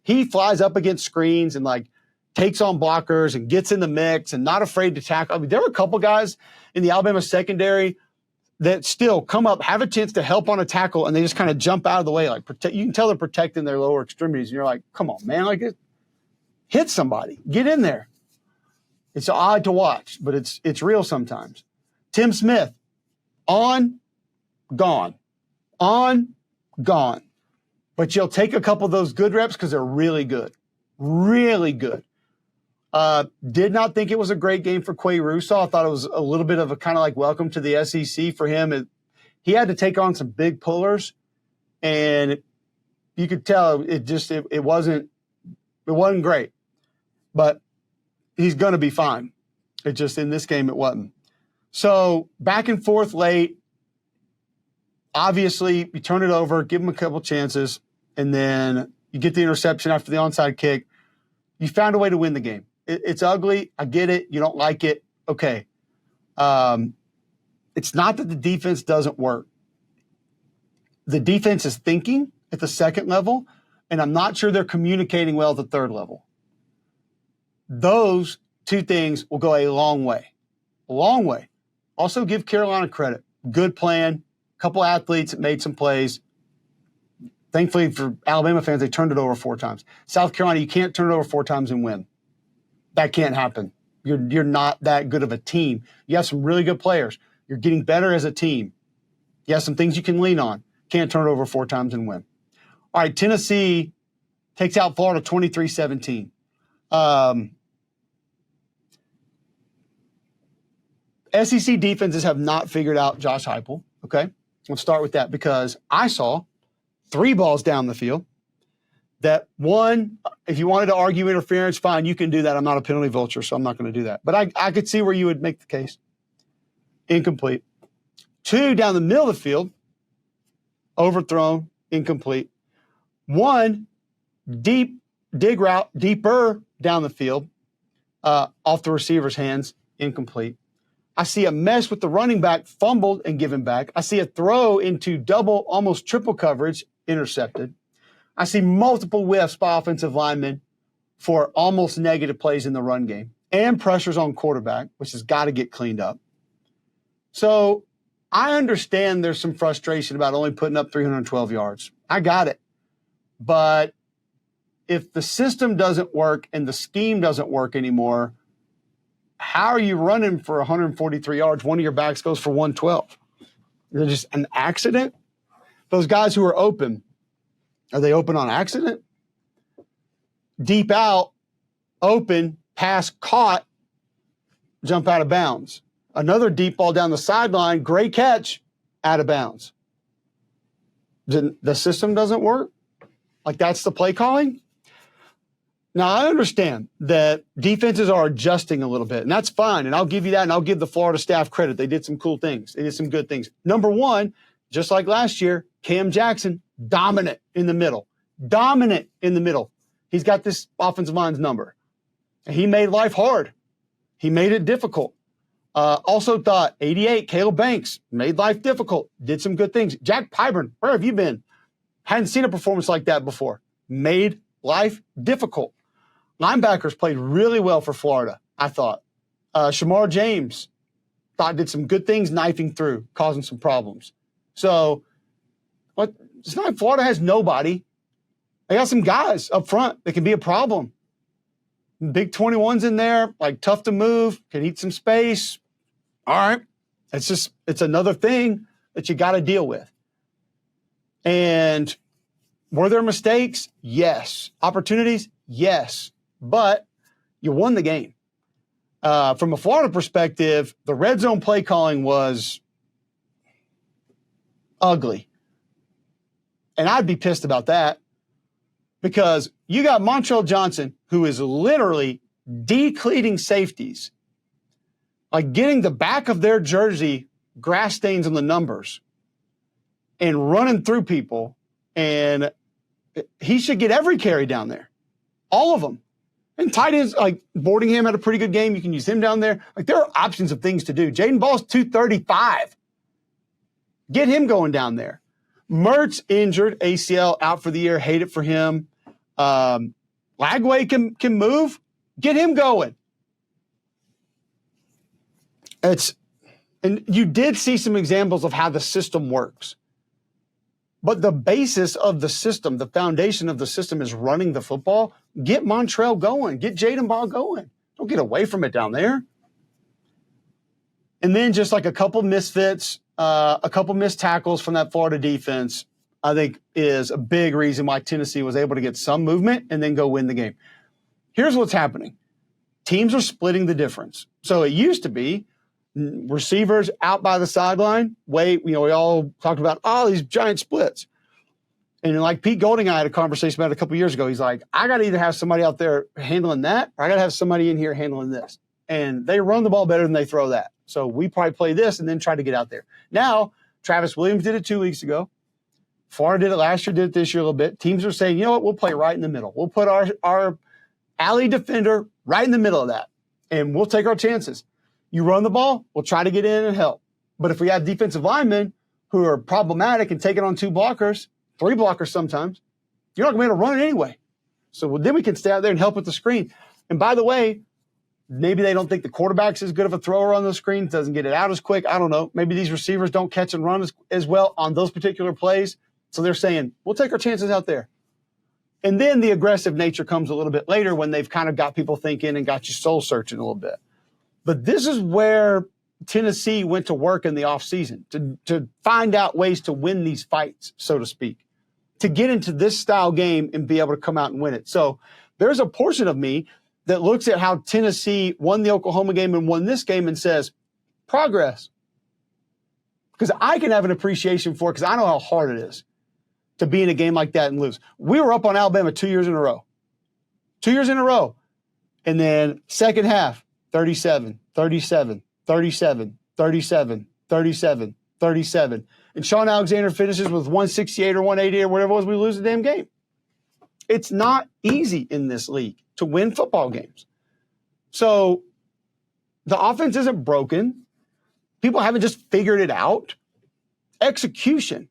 He flies up against screens and like takes on blockers and gets in the mix and not afraid to tackle. I mean, there were a couple guys in the Alabama secondary that still come up, have a chance to help on a tackle, and they just kind of jump out of the way. Like you can tell they're protecting their lower extremities, and you're like, come on, man, like hit somebody, get in there. It's odd to watch, but it's real sometimes. Tim Smith, on, gone. But you'll take a couple of those good reps because they're really good. Really good. Did not think it was a great game for Quay Russo. I thought it was a little bit of a kind of like welcome to the SEC for him. He had to take on some big pullers, and you could tell it wasn't great. But he's going to be fine. It just in this game it wasn't. So back and forth late. Obviously, you turn it over, give him a couple chances, and then you get the interception after the onside kick. You found a way to win the game. It's ugly. I get it. You don't like it. Okay. It's not that the defense doesn't work. The defense is thinking at the second level, and I'm not sure they're communicating well at the third level. Those two things will go a long way. A long way. Also give Carolina credit. Good plan. Couple athletes that made some plays. Thankfully for Alabama fans, they turned it over 4 times. South Carolina, you can't turn it over 4 times and win. That can't happen. You're not that good of a team. You have some really good players. You're getting better as a team. You have some things you can lean on. Can't turn it over 4 times and win. All right, Tennessee takes out Florida 23-17. SEC defenses have not figured out Josh Heupel, okay? Let's start with that because I saw 3 balls down the field that one, if you wanted to argue interference, fine, you can do that. I'm not a penalty vulture, so I'm not going to do that. But I could see where you would make the case. Incomplete. 2 down the middle of the field, overthrown, incomplete. 1 deep dig route, deeper down the field, off the receiver's hands, incomplete. I see a mess with the running back, fumbled and given back. I see a throw into double, almost triple coverage, intercepted. I see multiple whiffs by offensive linemen for almost negative plays in the run game and pressures on quarterback, which has got to get cleaned up. So I understand there's some frustration about only putting up 312 yards. I got it. But if the system doesn't work and the scheme doesn't work anymore, how are you running for 143 yards? One of your backs goes for 112. Is it just an accident? Those guys who are open, are they open on accident? Deep out, open, pass caught, jump out of bounds. Another deep ball down the sideline, great catch, out of bounds. The system doesn't work? Like that's the play calling? Now, I understand that defenses are adjusting a little bit, and that's fine, and I'll give you that, and I'll give the Florida staff credit. They did some cool things. They did some good things. Number one, just like last year, Cam Jackson, dominant in the middle. Dominant in the middle. He's got this offensive line's number. And he made life hard. He made it difficult. Also thought 88, Caleb Banks, made life difficult. Did some good things. Jack Pyburn, where have you been? Hadn't seen a performance like that before. Made life difficult. Linebackers played really well for Florida, I thought. Shamar James thought did some good things knifing through, causing some problems. So it's not like Florida has nobody. They got some guys up front that can be a problem. Big 21's in there, like tough to move, can eat some space. All right. It's another thing that you got to deal with. And were there mistakes? Yes. Opportunities? Yes. But you won the game. From a Florida perspective, the red zone play calling was ugly. And I'd be pissed about that because you got Montrell Johnson, who is literally decleating safeties, like getting the back of their jersey grass stains on the numbers and running through people. And he should get every carry down there, all of them. And tight ends, like Boardingham had a pretty good game. You can use him down there. Like there are options of things to do. Jaden Ball's 235. Get him going down there. Mertz injured, ACL out for the year. Hate it for him. Lagway can move. Get him going. And you did see some examples of how the system works. But the basis of the system, the foundation of the system is running the football. Get Montrell going. Get Jaden Ball going. Don't get away from it down there. And then just like a couple misfits, a couple missed tackles from that Florida defense, I think is a big reason why Tennessee was able to get some movement and then go win the game. Here's what's happening. Teams are splitting the difference. So it used to be receivers out by the sideline. We all talked about, these giant splits. And like Pete Golding and I had a conversation about it a couple years ago. He's like, I got to either have somebody out there handling that or I got to have somebody in here handling this. And they run the ball better than they throw that. So we probably play this and then try to get out there. Now, Travis Williams did it 2 weeks ago. Florida did it last year, did it this year a little bit. Teams are saying, you know what, we'll play right in the middle. We'll put our alley defender right in the middle of that, and we'll take our chances. You run the ball, we'll try to get in and help. But if we have defensive linemen who are problematic and taking on 2 blockers, 3 blockers sometimes, you're not going to be able to run it anyway. So then we can stay out there and help with the screen. And by the way, maybe they don't think the quarterback's as good of a thrower on the screen, doesn't get it out as quick. I don't know. Maybe these receivers don't catch and run as well on those particular plays. So they're saying, we'll take our chances out there. And then the aggressive nature comes a little bit later when they've kind of got people thinking and got you soul searching a little bit. But this is where Tennessee went to work in the offseason to find out ways to win these fights, so to speak, to get into this style game and be able to come out and win it. So there's a portion of me that looks at how Tennessee won the Oklahoma game and won this game and says, progress. Because I can have an appreciation for it because I know how hard it is to be in a game like that and lose. We were up on Alabama 2 years in a row. 2 years in a row. And then second half, 37, 37, 37, 37, 37, 37. And Sean Alexander finishes with 168 or 180 or whatever it was, we lose the damn game. It's not easy in this league to win football games. So the offense isn't broken. People haven't just figured it out. Execution.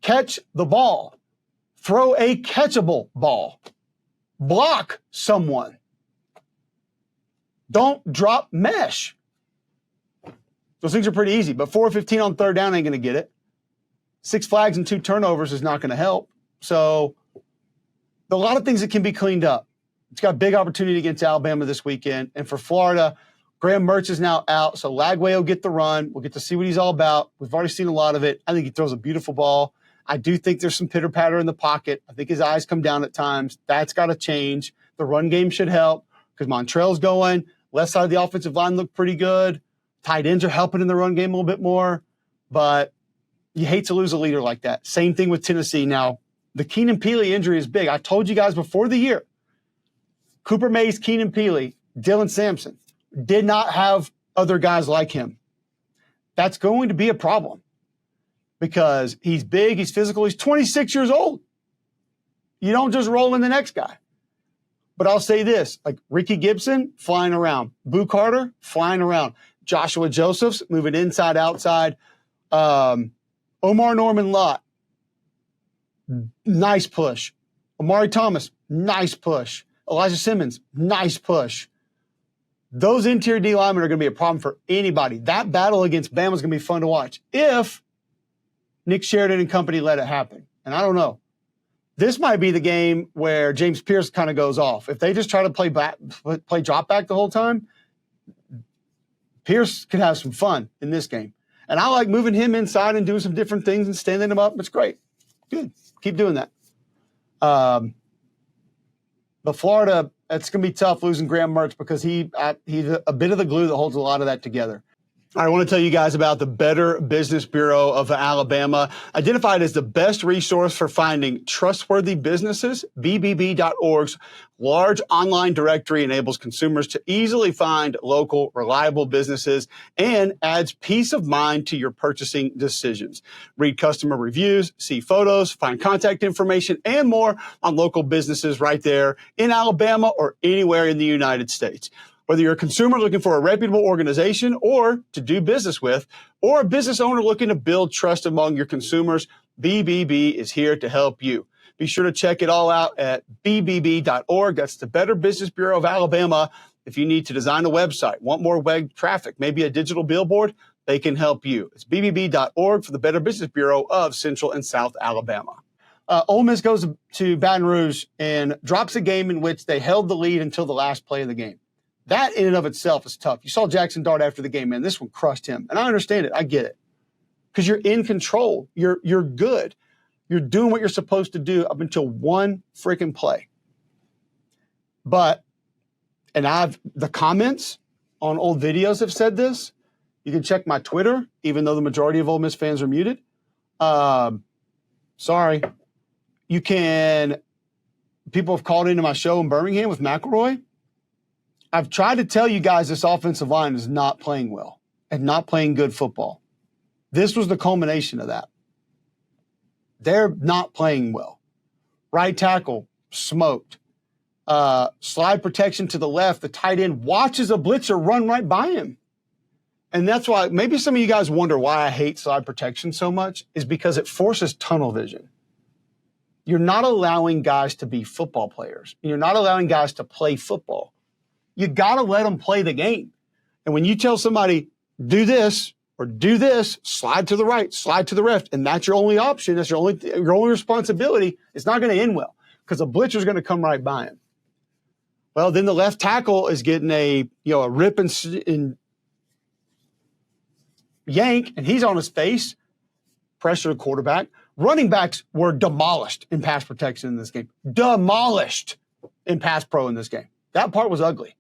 Catch the ball. Throw a catchable ball. Block someone. Don't drop mesh. Those things are pretty easy, but 4-15 on third down ain't going to get it. 6 flags and 2 turnovers is not going to help. So a lot of things that can be cleaned up. It's got a big opportunity against Alabama this weekend. And for Florida, Graham Mertz is now out, so Lagway will get the run. We'll get to see what he's all about. We've already seen a lot of it. I think he throws a beautiful ball. I do think there's some pitter-patter in the pocket. I think his eyes come down at times. That's got to change. The run game should help because Montrell's going. Left side of the offensive line looked pretty good. Tight ends are helping in the run game a little bit more. But you hate to lose a leader like that. Same thing with Tennessee. Now, the Keenan Peely injury is big. I told you guys before the year, Cooper Mays, Keenan Peely, Dylan Sampson did not have other guys like him. That's going to be a problem because he's big, he's physical, he's 26 years old. You don't just roll in the next guy. But I'll say this, like Ricky Gibson, flying around. Boo Carter, flying around. Joshua Josephs, moving inside, outside. Omar Norman Lott, nice push. Amari Thomas, nice push. Elijah Simmons, nice push. Those interior D linemen are going to be a problem for anybody. That battle against Bama is going to be fun to watch if Nick Sheridan and company let it happen. And I don't know. This might be the game where James Pierce kind of goes off. If they just try to play drop back the whole time, Pierce could have some fun in this game. And I like moving him inside and doing some different things and standing him up. It's great. Good. Keep doing that. But Florida, it's going to be tough losing Graham Mertz because he's a bit of the glue that holds a lot of that together. I want to tell you guys about the Better Business Bureau of Alabama, identified as the best resource for finding trustworthy businesses. BBB.org's large online directory enables consumers to easily find local, reliable businesses and adds peace of mind to your purchasing decisions. Read customer reviews, see photos, find contact information, and more on local businesses right there in Alabama or anywhere in the United States. Whether you're a consumer looking for a reputable organization or to do business with, or a business owner looking to build trust among your consumers, BBB is here to help you. Be sure to check it all out at bbb.org. That's the Better Business Bureau of Alabama. If you need to design a website, want more web traffic, maybe a digital billboard, they can help you. It's bbb.org for the Better Business Bureau of Central and South Alabama. Ole Miss goes to Baton Rouge and drops a game in which they held the lead until the last play of the game. That in and of itself is tough. You saw Jackson Dart after the game, man. This one crushed him. And I understand it. I get it. Because you're in control. You're good. You're doing what you're supposed to do up until one freaking play. But, and the comments on old videos have said this. You can check my Twitter, even though the majority of Ole Miss fans are muted. Sorry. You can, people have called into my show in Birmingham with McElroy. I've tried to tell you guys this offensive line is not playing well and not playing good football. This was the culmination of that. They're not playing well. Right tackle, smoked. Slide protection to the left. The tight end watches a blitzer run right by him. And that's why maybe some of you guys wonder why I hate slide protection so much is because it forces tunnel vision. You're not allowing guys to be football players. You're not allowing guys to play football. You got to let them play the game. And when you tell somebody, do this or do this, slide to the right, slide to the left, and that's your only option, that's your only responsibility, it's not going to end well because a blitzer's going to come right by him. Well, then the left tackle is getting a rip and yank, and he's on his face, pressure the quarterback. Running backs were demolished in pass protection in this game. Demolished in pass pro in this game. That part was ugly.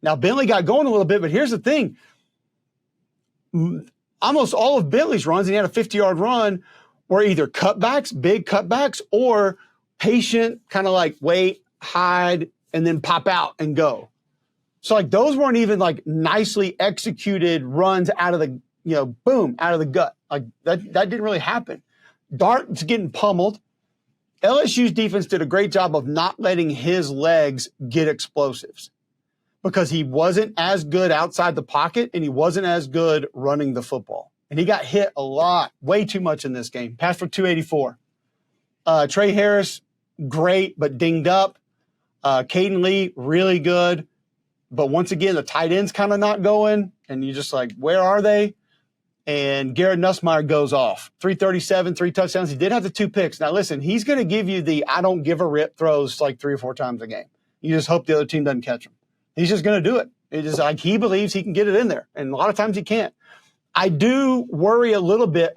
Now, Bentley got going a little bit, but here's the thing. Almost all of Bentley's runs, and he had a 50-yard run, were either cutbacks, big cutbacks, or patient, kind of like wait, hide, and then pop out and go. So, like, those weren't even, like, nicely executed runs out of the, boom, out of the gut. Like, that didn't really happen. Dart's getting pummeled. LSU's defense did a great job of not letting his legs get explosives because he wasn't as good outside the pocket and he wasn't as good running the football. And he got hit a lot, way too much in this game. Passed for 284. Trey Harris, great, but dinged up. Caden Lee, really good. But once again, the tight end's kind of not going. And you're just like, where are they? And Garrett Nussmeier goes off. 337, 3 touchdowns. He did have the 2 picks. Now, listen, he's going to give you the I don't give a rip throws like 3 or 4 times a game. You just hope the other team doesn't catch him. He's just going to do it. It's just like he believes he can get it in there. And a lot of times he can't. I do worry a little bit,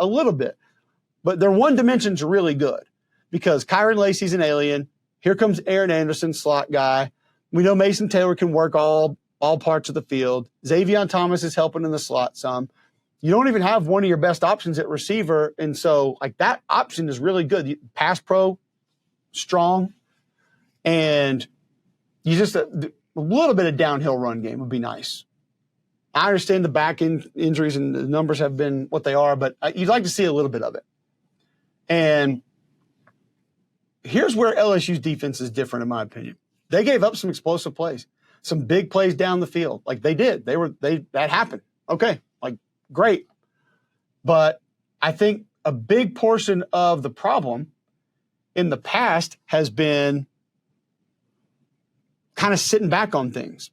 but their one dimension's really good because Kyron Lacey's an alien. Here comes Aaron Anderson, slot guy. We know Mason Taylor can work all parts of the field. Xavier Thomas is helping in the slot some. You don't even have one of your best options at receiver. And so, like, that option is really good. Pass pro, strong, and you just a little bit of downhill run game would be nice. I understand the back injuries and the numbers have been what they are, but you'd like to see a little bit of it. And here's where LSU's defense is different, in my opinion. They gave up some explosive plays, some big plays down the field. Like they did. That happened. Okay. Like, great. But I think a big portion of the problem in the past has been kind of sitting back on things.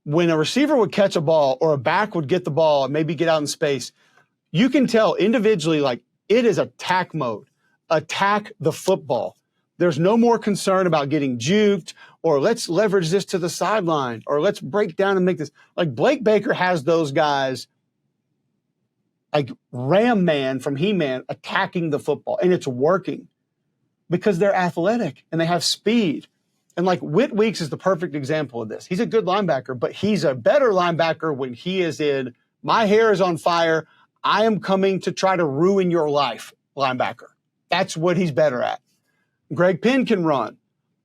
When a receiver would catch a ball or a back would get the ball and maybe get out in space, you can tell individually, like, it is attack mode. Attack the football. There's no more concern about getting juked or let's leverage this to the sideline or let's break down and make this. Like, Blake Baker has those guys like Ram Man from He-Man attacking the football, and it's working because they're athletic and they have speed. And like Whit Weeks is the perfect example of this. He's a good linebacker, but he's a better linebacker when he is in My hair is on fire. I am coming to try to ruin your life, linebacker. That's what he's better at. Greg Penn can run.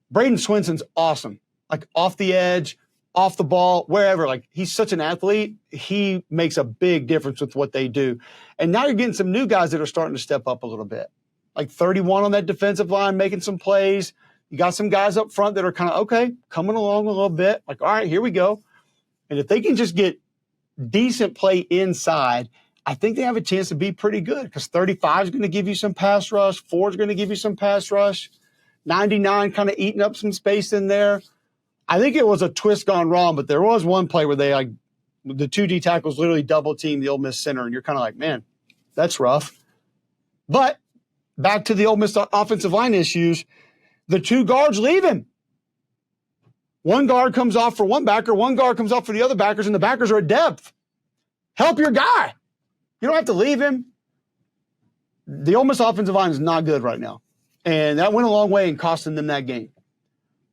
Braden Swinson's awesome. Like off the edge, off the ball, wherever. Like he's such an athlete. He makes a big difference with what they do. And now you're getting some new guys that are starting to step up a little bit. Like 31 on that defensive line, making some plays. You got some guys up front that are kind of, okay, coming along a little bit. Like, all right, here we go. And if they can just get decent play inside, I think they have a chance to be pretty good because 35 is going to give you some pass rush. 4 is going to give you some pass rush. 99 kind of eating up some space in there. I think it was a twist gone wrong, but there was one play where they, like, the 2D tackles literally double team the Ole Miss center, and you're kind of like, man, that's rough. But back to the Ole Miss offensive line issues, the 2 guards leave him. One guard comes off for one backer, one guard comes off for the other backers, and the backers are at depth. Help your guy. You don't have to leave him. The Ole Miss offensive line is not good right now. And that went a long way in costing them that game.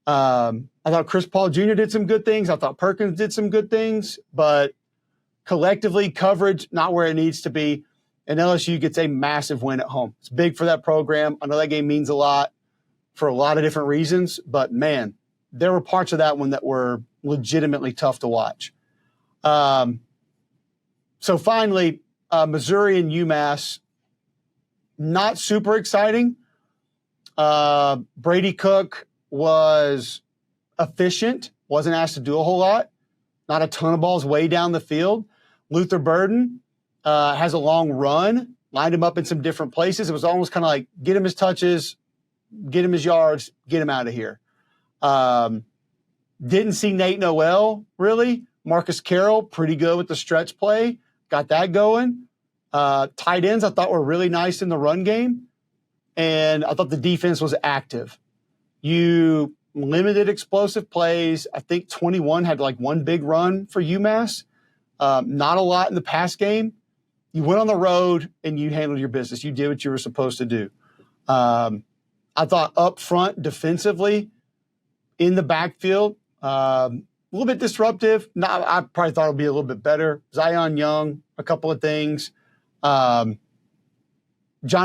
I thought Chris Paul Jr. did some good things. I thought Perkins did some good things. But collectively, coverage, not where it needs to be. And LSU gets a massive win at home. It's big for that program. I know that game means a lot for a lot of different reasons. But, man, there were parts of that one that were legitimately tough to watch. So, finally, Missouri and UMass, not super exciting. Brady Cook was efficient, wasn't asked to do a whole lot. Not a ton of balls way down the field. Luther Burden has a long run, lined him up in some different places. It was almost kind of like get him his touches, get him his yards, get him out of here. Didn't see Nate Noel, really. Marcus Carroll, pretty good with the stretch play. Got that going. Tight ends, I thought, were really nice in the run game. And I thought the defense was active. You limited explosive plays. I think 21 had like one big run for UMass. Not a lot in the pass game. You went on the road and you handled your business. You did what you were supposed to do. I thought up front defensively in the backfield, a little bit disruptive. I probably thought it would be a little bit better. Zion Young, a couple of things. Johnny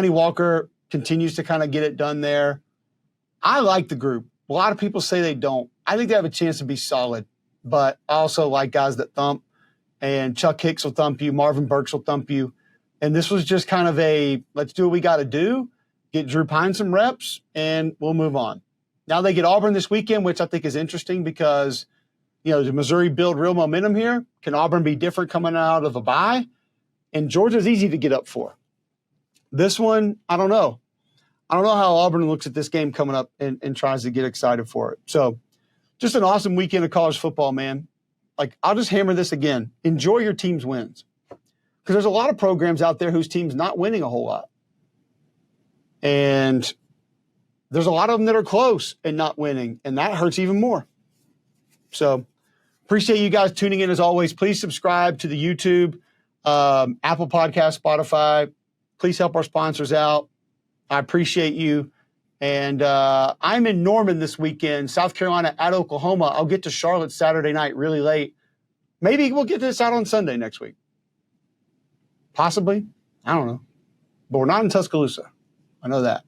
Walker continues to kind of get it done there. I like the group. A lot of people say they don't. I think they have a chance to be solid, but I also like guys that thump, and Chuck Hicks will thump you. Marvin Burks will thump you. And this was just kind of a, let's do what we got to do, get Drew Pine some reps, and we'll move on. Now they get Auburn this weekend, which I think is interesting because, does Missouri build real momentum here? Can Auburn be different coming out of a bye? And Georgia's easy to get up for. This one, I don't know. I don't know how Auburn looks at this game coming up and tries to get excited for it. So just an awesome weekend of college football, man. Like, I'll just hammer this again. Enjoy your team's wins. Because there's a lot of programs out there whose team's not winning a whole lot. And there's a lot of them that are close and not winning, and that hurts even more. So appreciate you guys tuning in as always. Please subscribe to the YouTube, Apple Podcast, Spotify. Please help our sponsors out. I appreciate you. And I'm in Norman this weekend, South Carolina at Oklahoma. I'll get to Charlotte Saturday night really late. Maybe we'll get this out on Sunday next week. Possibly. I don't know. But we're not in Tuscaloosa. I know that.